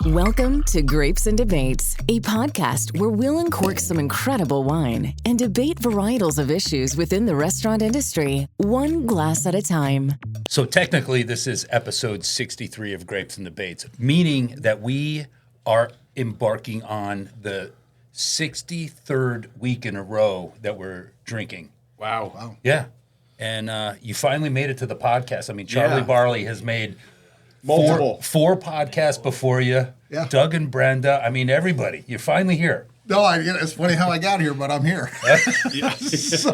Welcome to Grapes and Debates, a podcast where we'll uncork some incredible wine and debate varietals of issues within the restaurant industry, one glass at a time. So technically, this is episode 63 of Grapes and Debates, meaning that we are embarking on the 63rd week in a row that we're drinking. Wow. Yeah. And you finally made it to the podcast. I mean, Charlie Barley has made four podcasts before you. Yeah. Doug and Brenda. I mean, everybody. You're finally here. No, it's funny how I got here, but I'm here. So,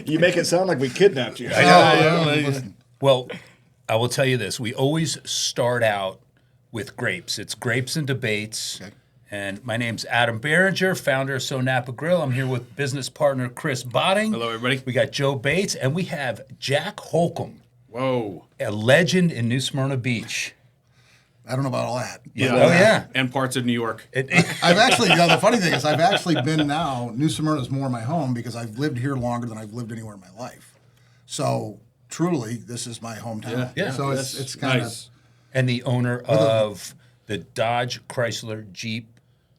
You make it sound like we kidnapped you. listen, Well, I will tell you this. We always start out with grapes. It's Grapes and Debates. Okay. And my name's Adam Barringer, founder of SoNapa Grille. I'm here with business partner Chris Botting. Hello, everybody. We got Joe Bates, and we have Jack Holcomb, Whoa. a legend in New Smyrna Beach. I don't know about all that. Yeah. Oh, yeah. And parts of New York. I've actually, the funny thing is I've actually been now, New Smyrna is more my home because I've lived here longer than I've lived anywhere in my life. So truly, this is my hometown. Yeah. So it's kind of. And the owner of the Dodge Chrysler Jeep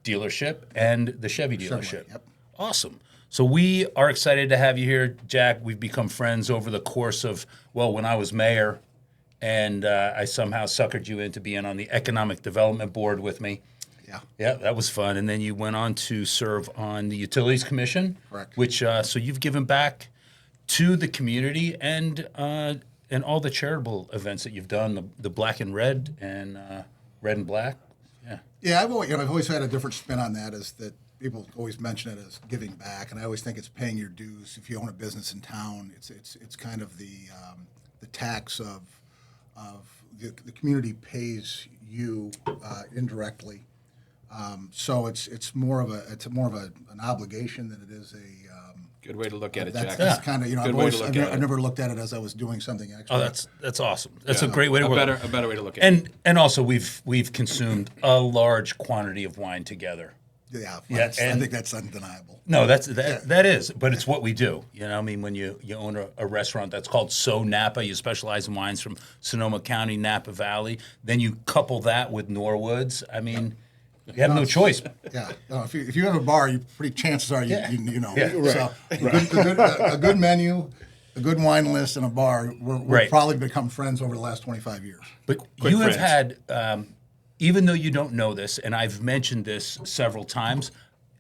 dealership and the Chevy dealership. Yep. Awesome. So we are excited to have you here, Jack. We've become friends over the course of, when I was mayor, and I somehow suckered you into being on the Economic Development Board with me. Yeah. Yeah, that was fun. And then you went on to serve on the Utilities Commission. Correct. Which, so you've given back to the community and all the charitable events that you've done, the Black and Red and Red and Black. Yeah. Yeah, I've always had a different spin on that. Is that people always mention it as giving back, and I always think it's paying your dues. If you own a business in town, it's kind of the tax of the community pays you indirectly. So it's more of an obligation than it is a. Good way to look at it, Jack. That's kind of I've never looked at it as I was doing something extra. Oh, that's awesome. That's a great way to work. A better way to look at it. And also we've consumed a large quantity of wine together. Yeah, Yeah, I think that's undeniable. No, that is, but it's what we do. You know, I mean, when you own a restaurant that's called SoNapa, you specialize in wines from Sonoma County, Napa Valley. Then you couple that with Norwoods. I mean, you have no choice. Yeah, no, if you have a bar, chances are you know. Yeah. So a good menu, a good wine list, and a bar. We've probably become friends over the last 25 years. But Quick you friends. have had, even though you don't know this, and I've mentioned this several times,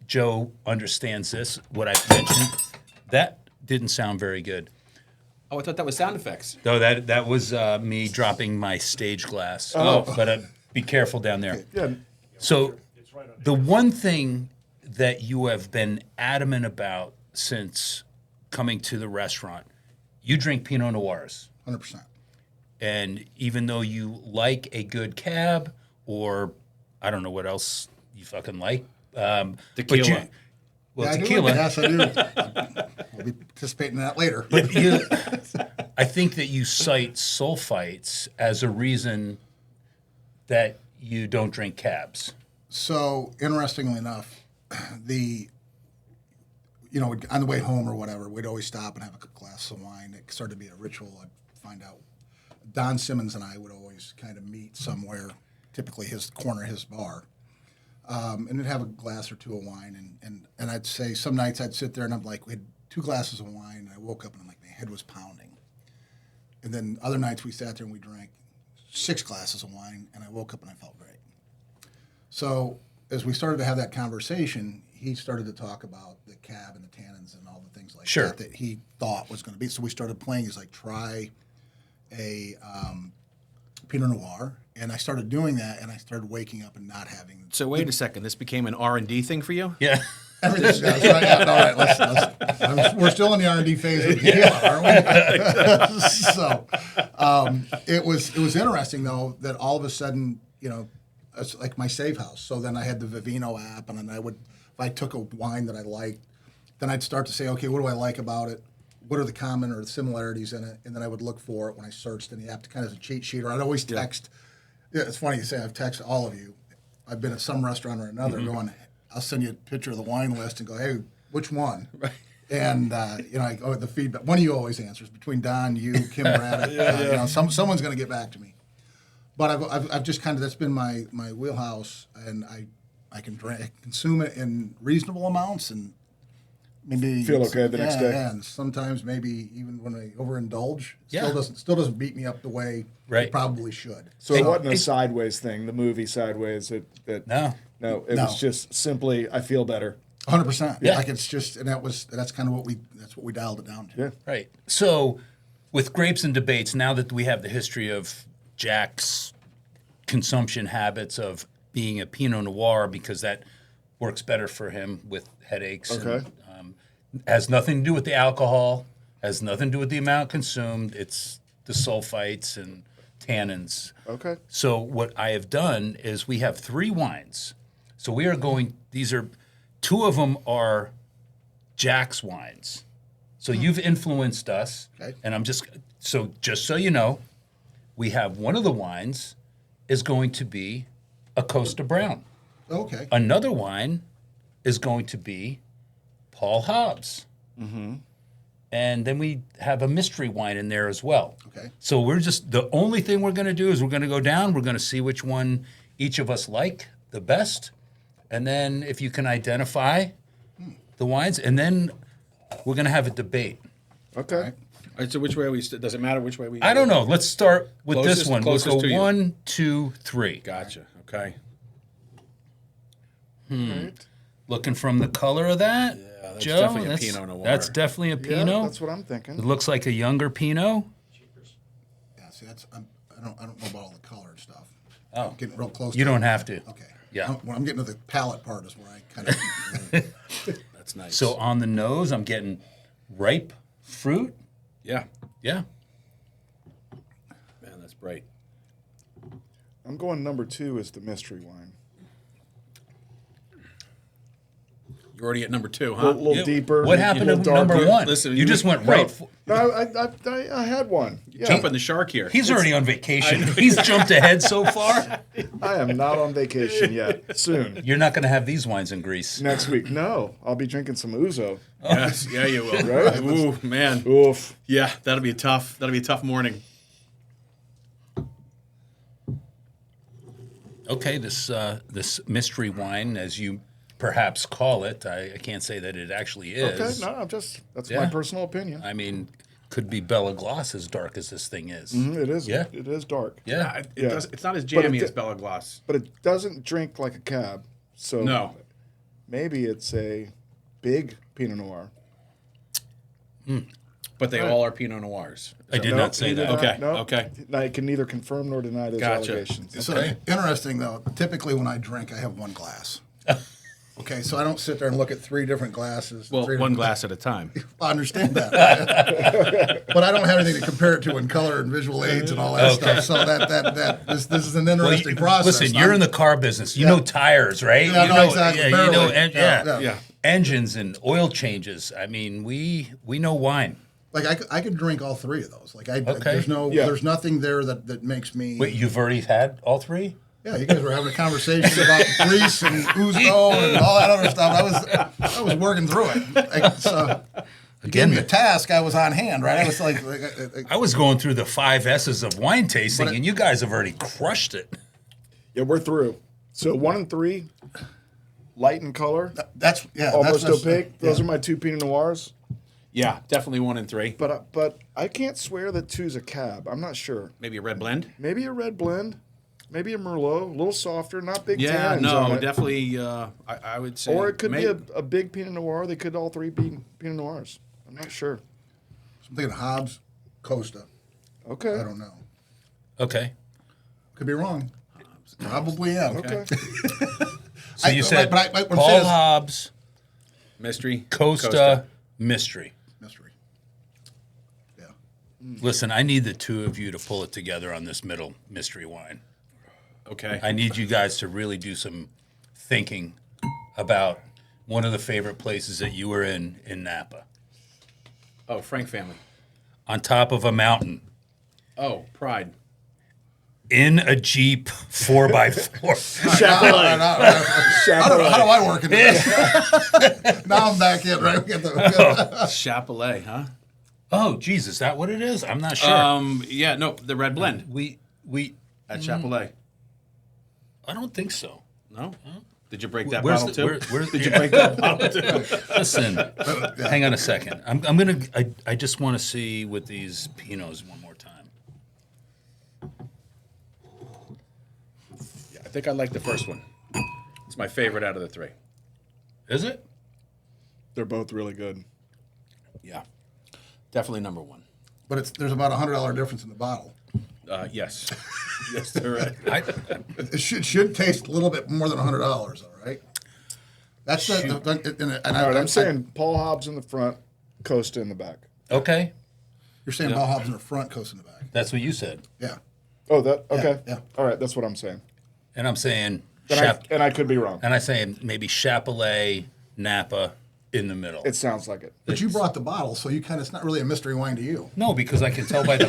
Joe understands this, what I've mentioned, that didn't sound very good. Oh, I thought that was sound effects. No, that was me dropping my stage glass. But be careful down there. Yeah. So the one thing that you have been adamant about since coming to the restaurant, you drink Pinot Noirs. 100%. And even though you like a good cab, or I don't know what else you fucking like. Tequila. Tequila. Yes, I do. We'll be participating in that later. But I think that you cite sulfites as a reason that you don't drink cabs. So, interestingly enough, on the way home or whatever, we'd always stop and have a glass of wine. It started to be a ritual. I'd find out. Don Simmons and I would always kind of meet somewhere, typically his bar, and we'd have a glass or two of wine. And I'd say some nights I'd sit there and I'm like, we had 2 glasses of wine, and I woke up and I'm like, my head was pounding. And then other nights we sat there and we drank 6 glasses of wine, and I woke up and I felt great. So as we started to have that conversation, he started to talk about the cab and the tannins and all the things like that he thought was going to be. So we started playing. He's like, try a Pinot Noir, and I started doing that, and I started waking up and not having. So wait a second. This became an R&D thing for you? Yeah. Everything. That's right. Yeah, all right, listen. We're still in the R&D phase of tequila, aren't we? So it was interesting though that all of a sudden, it's like my save house. So then I had the Vivino app, and then if I took a wine that I liked, then I'd start to say, okay, what do I like about it? What are the common or the similarities in it? And then I would look for it when I searched in the app to kind of as a cheat sheet, or I'd always text. Yeah, it's funny you say I've texted all of you. I've been at some restaurant or another going, I'll send you a picture of the wine list and go, hey, which one? Right. And I go the feedback. One of you always answers between Don, you, Kim Braddock. Someone's going to get back to me. But I've just kind of, that's been my wheelhouse, and I can consume it in reasonable amounts and maybe Feel okay the next day. Yeah, and sometimes maybe even when I overindulge, Yeah. still doesn't beat me up the way Right. it probably should. So it wasn't a Sideways thing, the movie Sideways. No. No, it No. was just simply, I feel better. 100%. Yeah. Like it's just, and that's kind of what we dialed it down to. Yeah. Right. So, with grapes and debates, now that we have the history of Jack's consumption habits of being a Pinot Noir, because that works better for him with headaches. Okay. And, has nothing to do with the alcohol, has nothing to do with the amount consumed. It's the sulfites and tannins. Okay. So what I have done is we have 3 wines. So we are going, these are, 2 of them are Jack's wines. So you've influenced us. Okay. And just so you know, we have one of the wines is going to be a Costa Brown. Okay. Another wine is going to be Paul Hobbs. Mm-hmm. And then we have a mystery wine in there as well. Okay. So the only thing we're going to do is we're going to go down, we're going to see which one each of us like the best. And then if you can identify the wines, and then we're going to have a debate. Okay. All right, so which way does it matter which way we I don't know. Let's start with this Closest- one. We'll closest go to you. 1, 2, 3. Gotcha. Okay. Looking from the color of that, that's Joe, definitely a Pinot Noir. That's definitely a Yeah, Pinot. that's what I'm It thinking. looks like a younger Pinot. Yeah. See, I don't know about all the color and stuff. I'm getting real close. You to don't it. have to. Okay. Yeah. When I'm getting to the palate part is where I kind of. That's nice. So on the nose, I'm getting ripe fruit. yeah, Yeah. man, that's bright. I'm going number 2 is the mystery wine. You're already at number 2, A huh? little Yeah, deeper. What happened a to little number darker. 1? Listen, you just went right. No, I had one. Yeah. Jumping the shark here. He's already on vacation. He's jumped ahead so far. I am not on vacation yet. Soon. You're not going to have these wines in Greece. Next week. No, I'll be drinking some Ouzo. Yes, yeah, you will. Right? Ooh, man. Oof. Yeah, that'll be a tough morning. Okay, this mystery wine, as you perhaps call it, I can't say that it actually is. Okay, no, that's Yeah. my personal opinion. I mean, could be Bella Gloss as dark as this thing is. It is. Yeah. It is dark. Yeah. It's not as But jammy it- as Bella Gloss. But it doesn't drink like a cab. So No. maybe it's a big Pinot Noir. But they all are Pinot Noirs. I did No, not say neither that. not. Okay, No. okay. I can neither confirm nor deny those Gotcha. allegations. So interesting though. Typically, when I drink, I have one glass. Okay, so I don't sit there and look at 3 different glasses. Well, 3 one different- glass at a time. I understand that, but I don't have anything to compare it to in color and visual aids and all that stuff. So this is an interesting process. Listen, you're in the car business. You know tires, right? Yeah, you no, know, exactly. Yeah, you know, Barely. Yeah. engines and oil changes. I mean, we know wine. Like I could drink all 3 of those. Like Okay. there's nothing there that makes me. Wait, you've already had all 3? Yeah, you guys were having a conversation about Greece and Ouzo and all that other stuff. I was working through it. Like, so you gave me a task. I was on hand, right? I was like I was going through the 5 S's of wine tasting, and you guys have already crushed it. Yeah, we're through. So 1 and 3, light in color, that's almost that's, opaque. Those yeah. are my 2 Pinot Noirs. Yeah, definitely 1 and 3. But I can't swear that 2's a cab. I'm not sure. Maybe a red blend. Maybe a red blend. Maybe a Merlot, a little softer, not big Yeah, tannins on no, it. definitely. I would say. Or it could be a big Pinot Noir. They could all 3 be Pinot Noirs. I'm not sure. I'm thinking Hobbs, Costa. Okay. I don't know. Okay. Could be wrong. Probably am. Okay. So you said but what I'm Paul saying is- Hobbs, mystery. Costa, Mystery. Mystery. Yeah. Listen, I need the 2 of you to pull it together on this middle mystery wine. Okay. I need you guys to really do some thinking about one of the favorite places that you were in Napa. Oh, Frank family. On top of a mountain, Oh, Pride. in a Jeep 4x4. How do I work into this? Now I'm back in, right? We get the, Chapelet, huh? Oh, geez, is that what it is? I'm not sure. Yeah, no, the red blend. we At Chapelet. I don't think so. No? Did you break that Where's bottle the- too? where- Did you break that bottle too? Listen, hang on a second. I just want to see with these Pinots one more time. I think I like the first one. It's my favorite out of the three. Is it? They're both really good. Yeah. Definitely number one. But there's about $100 difference in the bottle. Yes. Yes, they're right. It should taste a little bit more than $100, all right? That's All right, I'm saying Paul Hobbs in the front, Costa in the back. Okay, You're saying Paul Hobbs in the front, Coast in the back. that's what you said, Yeah. Oh, that okay. yeah. All right, that's what I'm saying. and I'm saying And I could be wrong. and I'm saying maybe Chapelet, Napa in the middle. It sounds like it. But you brought the bottle, so it's not really a mystery wine to you. No, because I can tell by the.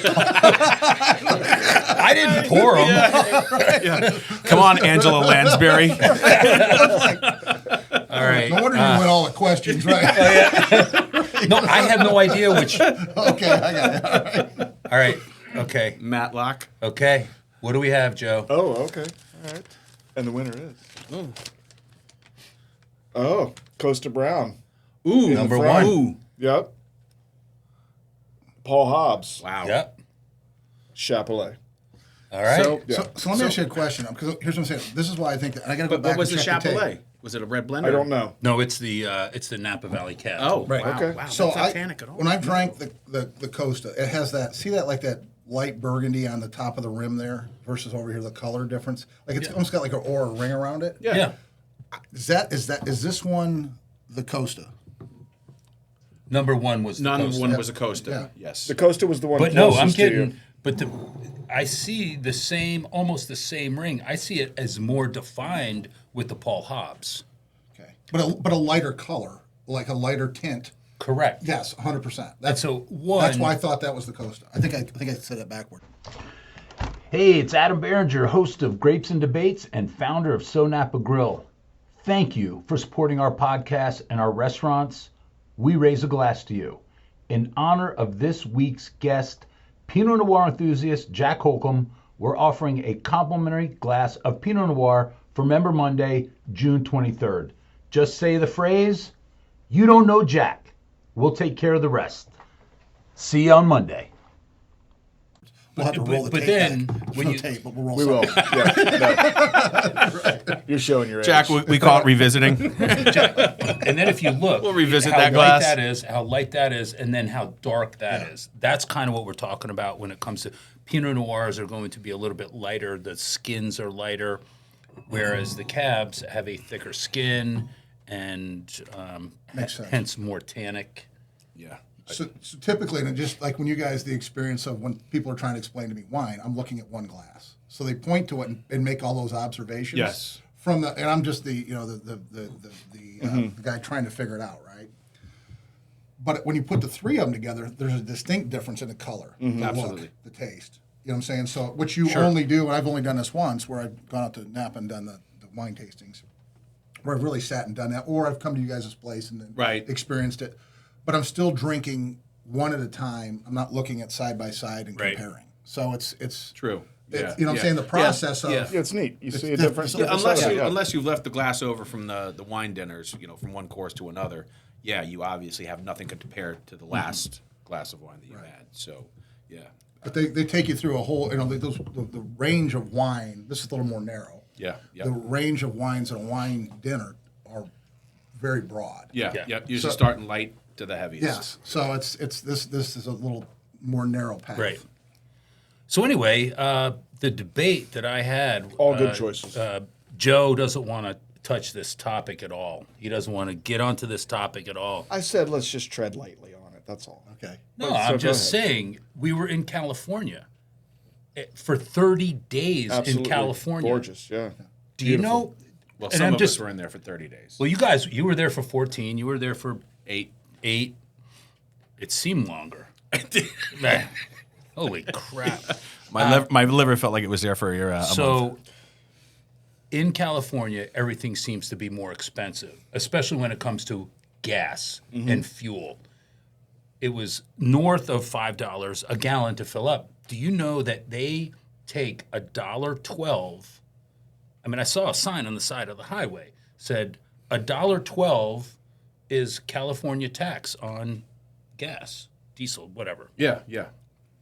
I didn't pour them. Come on, Angela Lansbury. All right. No wonder you win all the questions, right? No, I have no idea which. Okay, I got it. All right. All right. Okay. Matlock. Okay. What do we have, Joe? Oh, okay. All right. And the winner is. Oh, Costa Brown. Ooh, Number front. one. Ooh. Yep. Paul Hobbs. Wow. Yep. Chapelet. All right. So, So let me ask you a question, because here's what I'm saying. This is why I think that, and I got to go but back what was and the check the tape. Chapelet? Was it a red blend? I don't know. No, it's the Napa Valley Cab. Oh, Right. wow. Okay. Wow. So That's not tannic at all. when I drank the Costa, it has that, see that like that light burgundy on the top of the rim there versus over here, the color difference? Like it's almost got like an aura ring around it. Yeah. Is this one the Costa? Number one was the None Costa. one was a Costa. Yeah. Yes. The Costa was the one But no, I'm closest to you. getting. But I see the same, almost the same ring. I see it as more defined with the Paul Hobbs. Okay. But a lighter color, like a lighter tint. Correct. Yes, 100%. That's so one. That's why I thought that was the Costa. I think I said it backward. Hey, it's Adam Barringer, host of Grapes and Debates and founder of SoNapa Grille. Thank you for supporting our podcast and our restaurants. We raise a glass to you. In honor of this week's guest, Pinot Noir enthusiast Jack Holcomb, we're offering a complimentary glass of Pinot Noir for Member Monday, June 23rd. Just say the phrase, "You don't know Jack." We'll take care of the rest. See you on Monday. We'll have to roll the but tape then, back. There's when no you- tape, but we'll roll We will. something. Yeah, no. You're showing your age. Jack, we call it revisiting. And then if you look, We'll revisit how that light glass. that is, how light that is, and then how dark that is. That's kind of what we're talking about when it comes to Pinot Noirs are going to be a little bit lighter. The skins are lighter, whereas the Cabs have a thicker skin and Makes sense. hence more tannic. Yeah. So typically, and just like when you guys, the experience of when people are trying to explain to me wine, I'm looking at one glass. So they point to it and make all those observations. Yes. From and I'm just the guy trying to figure it out, right? But when you put the three of them together, there's a distinct difference in the color, the Absolutely. look, the taste. You know what I'm saying? So which you only do, and I've only done this once, where I've gone out to Napa and done the wine tastings, where I've really sat and done that, or I've come to you guys' place and then Right. experienced it. But I'm still drinking one at a time. I'm not looking at side by side and Right. comparing. So it's True. Yeah. you know what I'm saying? The process of Yeah, it's neat. You see a different. difference. Yeah, Unless you've left the glass over from the wine dinners, from one course to another, yeah, you obviously have nothing compared to the last glass of wine that you had. So, yeah. But they take you through a whole, the range of wine. This is a little more narrow. Yeah. Yeah. The range of wines in a wine dinner are very broad. Yeah. Yeah. Yep. Usually starting light to the heaviest. Yes. So it's this is a little more narrow path. Right. So anyway, the debate that I had. All good choices. Joe doesn't want to touch this topic at all. He doesn't want to get onto this topic at all. I said let's just tread lightly on it. That's all. Okay. No, So I'm go just ahead. saying we were in California for 30 days Absolutely in California. gorgeous. Yeah. Do you know? Well, and some I'm of just us were in there for 30 days. well, you were there for 14. You were there for 8. It seemed longer. Man, holy crap! My liver felt like it was there for a month. So, in California, everything seems to be more expensive, especially when it comes to gas and fuel. It was north of $5 a gallon to fill up. Do you know that they take $1.12. I mean, I saw a sign on the side of the highway said $1.12 is California tax on gas, diesel, whatever. Yeah.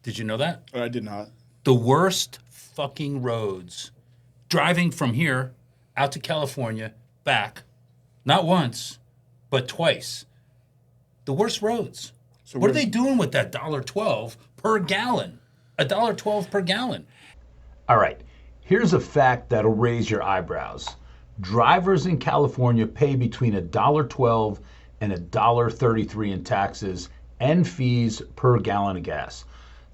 Did you know that? I did not. The worst fucking roads, driving from here out to California, back, not once, but twice. The worst roads. So what are they doing with that $1.12 per gallon? $1.12 per gallon. All right, here's a fact that'll raise your eyebrows. Drivers in California pay between $1.12 and $1.33 in taxes and fees per gallon of gas.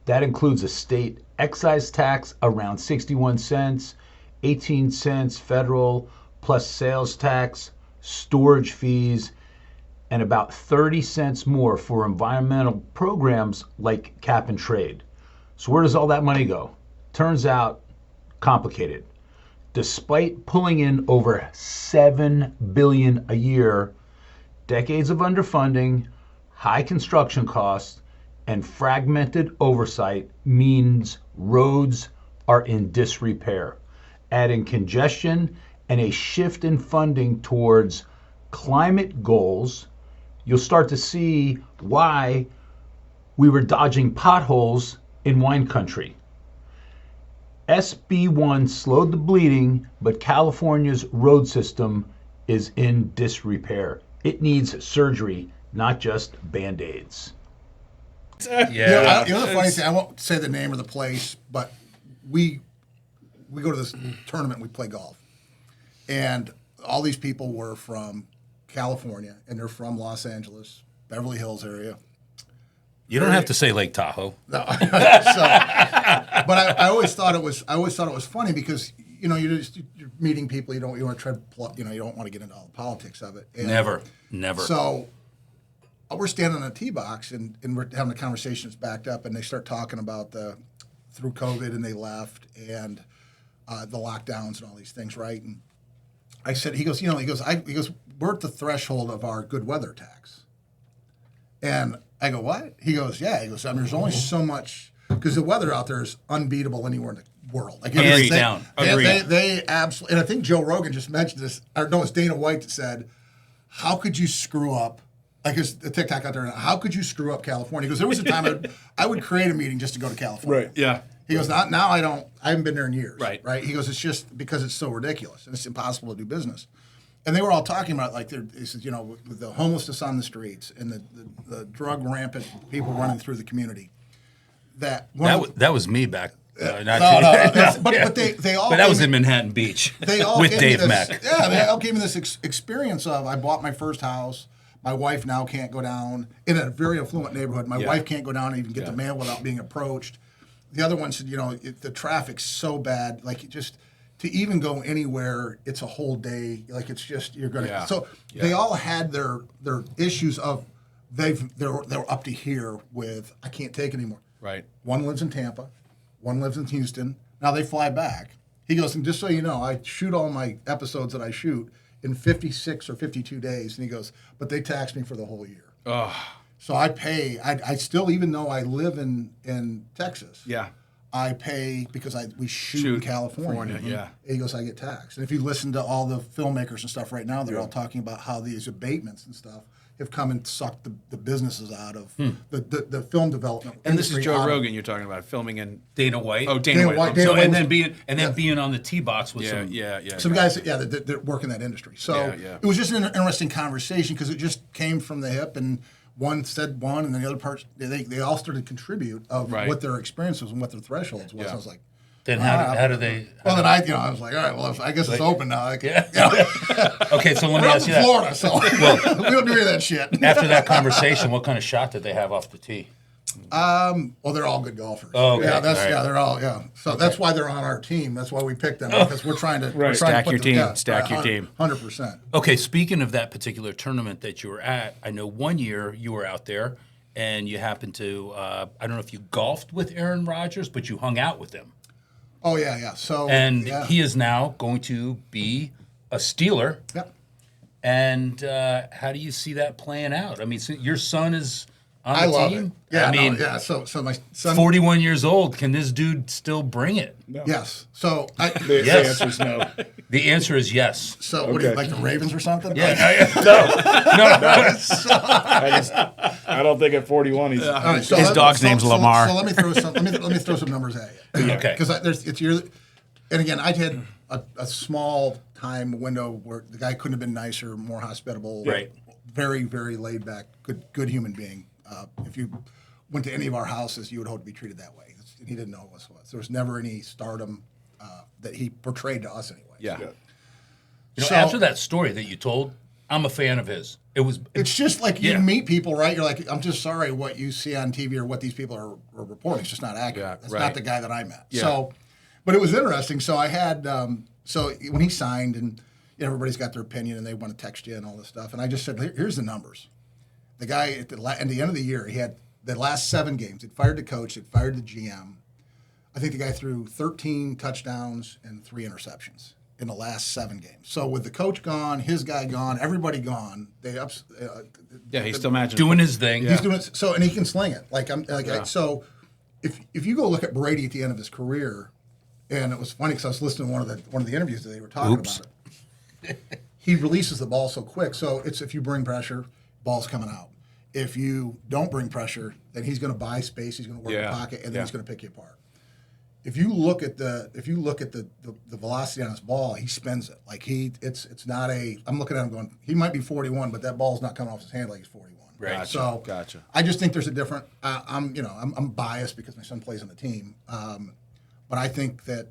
That includes a state excise tax around 61 cents, 18 cents federal, plus sales tax, storage fees, and about 30 cents more for environmental programs like cap and trade. So where does all that money go? Turns out, complicated. Despite pulling in over $7 billion a year, decades of underfunding, high construction costs, and fragmented oversight means roads are in disrepair, adding congestion and a shift in funding towards climate goals. You'll start to see why we were dodging potholes in wine country. SB1 slowed the bleeding, but California's road system is in disrepair. It needs surgery, not just Band-Aids. Yeah. You know the funny thing, I won't say the name of the place, but we go to this tournament, we play golf. And all these people were from California, and they're from Los Angeles, Beverly Hills area. You don't have to say Lake Tahoe. No. But I always thought it was funny because you're meeting people, you want to tread, you don't want to get into all the politics of it. And Never. So we're standing on a tee box and we're having a conversation that's backed up, and they start talking about through COVID and they left and the lockdowns and all these things, right? And I said, he goes, we're at the threshold of our good weather tax. And I go, what? He goes, yeah. He goes, I mean, there's only so much, because the weather out there is unbeatable anywhere in the world. Like, Hands down. Agreed. They absolutely, and I think Joe Rogan just mentioned this, or no, it's Dana White that said, how could you screw up, like his the TikTok out there, how could you screw up California? He goes, there was a time I would create a meeting just to go to California. Right. Yeah. He goes, now I haven't been there in years. Right. He goes, it's just because it's so ridiculous and it's impossible to do business. And they were all talking about, like, he says, with the homelessness on the streets and the drug rampant people running through the community. That was me back. But they all. But that was in Manhattan Beach. They all with gave Dave me Mack. Yeah, they all gave me this experience of, I bought my first house. My wife now can't go down in a very affluent neighborhood. My wife can't go down and even get the mail without being approached. The other one said, the traffic's so bad, like to even go anywhere, it's a whole day. Like it's just you're gonna. Yeah. So they all had their issues of they're up to here with I can't take it anymore. Right. One lives in Tampa, one lives in Houston. Now they fly back. He goes, and just so you know, I shoot all my episodes that I shoot in 56 or 52 days. And he goes, but they tax me for the whole year. Oh. So I pay. I still, even though I live in Texas. Yeah. I pay because we shoot in California. Yeah. And he goes, I get taxed. And if you listen to all the filmmakers and stuff right now, they're all talking about how these abatements and stuff have come and sucked the businesses out of the film development. And this is industry Joe out of- Rogan you're talking about, filming in Dana White. Oh, Dana White. Dana White And was- then being on the tee box with some. Some guys, that work in that industry. So it was just an interesting conversation because it just came from the hip, and one said one, and then the other parts, they all started to contribute of what their experience was and what their thresholds was. I was like, Then how do they? well, then I was like, all right, well, I guess it's open now. Okay, so let me We're up ask in you that. Florida, so we don't do any of that shit. After that conversation, what kind of shot did they have off the tee? Well, they're all good golfers. Oh, okay. Yeah, that's All right. they're all So that's why they're on our team. That's why we picked them because we're trying to we're trying Stack to your put team. them, Stack your team. 100%. Okay, speaking of that particular tournament that you were at, I know one year you were out there and you happened to, I don't know if you golfed with Aaron Rodgers, but you hung out with him. Oh yeah. So He is now going to be a Steeler. Yep. And how do you see that playing out? I mean, so your son is on I the love team? it. Yeah, I mean, yeah. So my son, 41 years old. Can this dude still bring it? yes. So The Yes. answer is no. The answer is yes. so what do you Okay. like the Ravens or something? Yeah. I don't think at 41 he's. All right, so His dog's name's Lamar. So let me throw some. Let me throw some numbers at you. Okay. Because it's your. And again, I had a small time window where the guy couldn't have been nicer, more hospitable. Right. Very, very laid back, good human being. If you went to any of our houses, you would hope to be treated that way. He didn't know who us was. There was never any stardom that he portrayed to us anyway. Yeah. You know, So- after that story that you told, I'm a fan of his. It's just like you Yeah. meet people, right? You're like, I'm just sorry what you see on TV or what these people are reporting. It's just not accurate. Yeah, That's right. not the guy that I met. Yeah. So, but it was interesting. So I had, so when he signed and everybody's got their opinion and they want to text you and all this stuff. And I just said, here's the numbers. The guy at the end of the year, he had the last 7 games. He'd fired the coach. He'd fired the GM. I think the guy threw 13 touchdowns and 3 interceptions in the last 7 games. So with the coach gone, his guy gone, everybody gone, Yeah, he's still matching. doing his thing. he's doing it. So and he can sling it. So if you go look at Brady at the end of his career, and it was funny because I was listening to one of the interviews that they were talking about it. He releases the ball so quick. So it's if you bring pressure, ball's coming out. If you don't bring pressure, then he's going to buy space. He's going to work the pocket, and then he's going to pick you apart. If you look at the velocity on his ball, he spins it like it's not a. I'm looking at him going, he might be 41, but that ball's not coming off his hand like he's 41. Right. Gotcha, So gotcha. I just think there's a different. I'm biased because my son plays on the team, but I think that.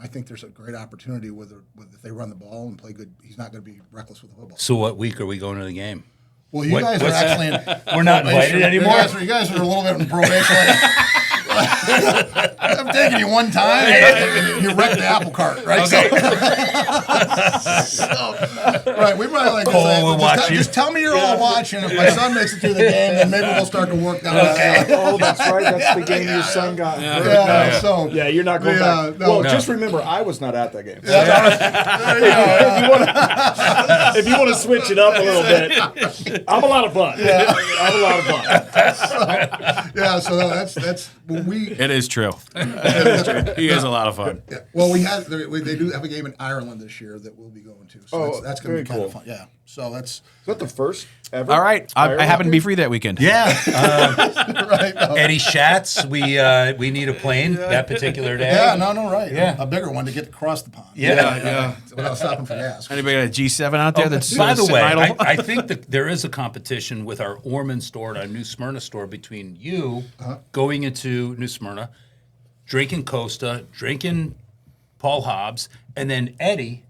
I think there's a great opportunity with if they run the ball and play good. He's not going to be reckless with the football. So what week are we going to the game? Well, you guys are actually We're not invited anymore? You guys are a little bit in probation. I'm taking you one time, and you wrecked the apple cart, right? Okay. Right, we probably like to Cole say, will watch you. just tell me you're all watching. If my son makes it through the game, then maybe we'll start to work down that. Oh, that's right. That's the game your son got. Yeah, so Yeah, you're not going back. no. Well, just remember, I was not at that game. there you go. If you want to switch it up a little bit, I'm a lot of fun. I'm a lot of fun. Yeah, so that's when we. It is true. He is a lot of fun. Yeah. Well, they do have a game in Ireland this year that we'll be going to. So that's going to be kind of fun. Yeah. So that's Is that the first ever? All right. I happen to be free that weekend. Yeah. right. No. Eddie Schatz, we need a plane that particular day. Yeah, no, right. Yeah. A bigger one to get across the pond. Yeah. Without stopping for gas. Anybody got a G7 out there that's By the sitting way, idle? I think that there is a competition with our Ormond store and our New Smyrna store between you going into New Smyrna, drinking Costa, drinking Paul Hobbs, and then Eddie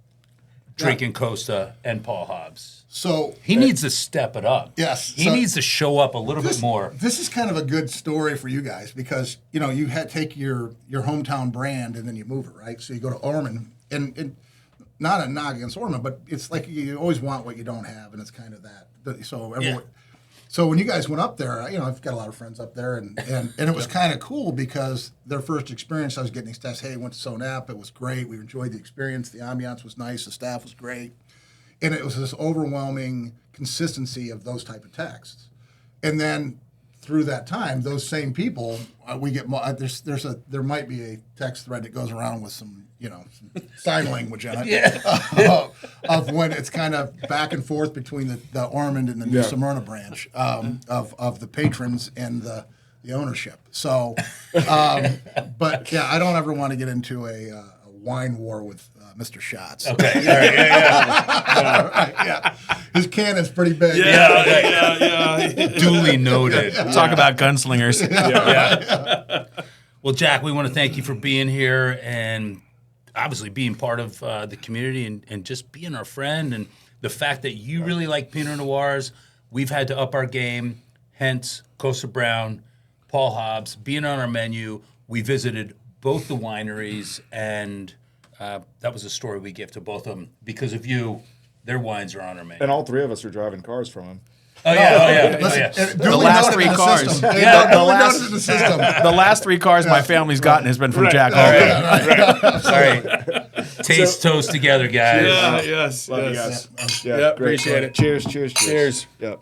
drinking Costa and Paul Hobbs. So He needs to step it up. Yes, He so- needs to show up a little bit more. This is kind of a good story for you guys because you take your hometown brand and then you move it, right? So you go to Ormond and not a knock against Ormond, but it's like you always want what you don't have, and it's kind of that. So everyone. So when you guys went up there, I've got a lot of friends up there, and it was kind of cool because their first experience, I was getting these texts, hey, went to SoNapa, it was great, we enjoyed the experience, the ambiance was nice, the staff was great, and it was this overwhelming consistency of those type of texts. And then through that time, those same people, we get more, there might be a text thread that goes around with some sign language in it of when it's kind of back and forth between the Ormond and the New Smyrna branch of the patrons and the ownership. So, but yeah, I don't ever want to get into a wine war with Mr. Schatz. Okay. All right. Right, yeah. His cannon's pretty big. Yeah. Okay. Duly noted. Talk about gunslingers. Well, Jack, we want to thank you for being here and obviously being part of the community and just being our friend. And the fact that you really like Pinot Noirs, we've had to up our game. Hence, Costa Brown, Paul Hobbs, being on our menu. We visited both the wineries, and that was a story we give to both of them. Because of you, their wines are on our menu. And all three of us are driving cars from him. Oh, yeah. Listen, The last 3 cars. Yeah, the last 3 cars my family's gotten has been from Jack Holcomb. All right. Taste toast together, guys. Yes. Love you guys. Yeah, appreciate it. Cheers. Cheers. Yep.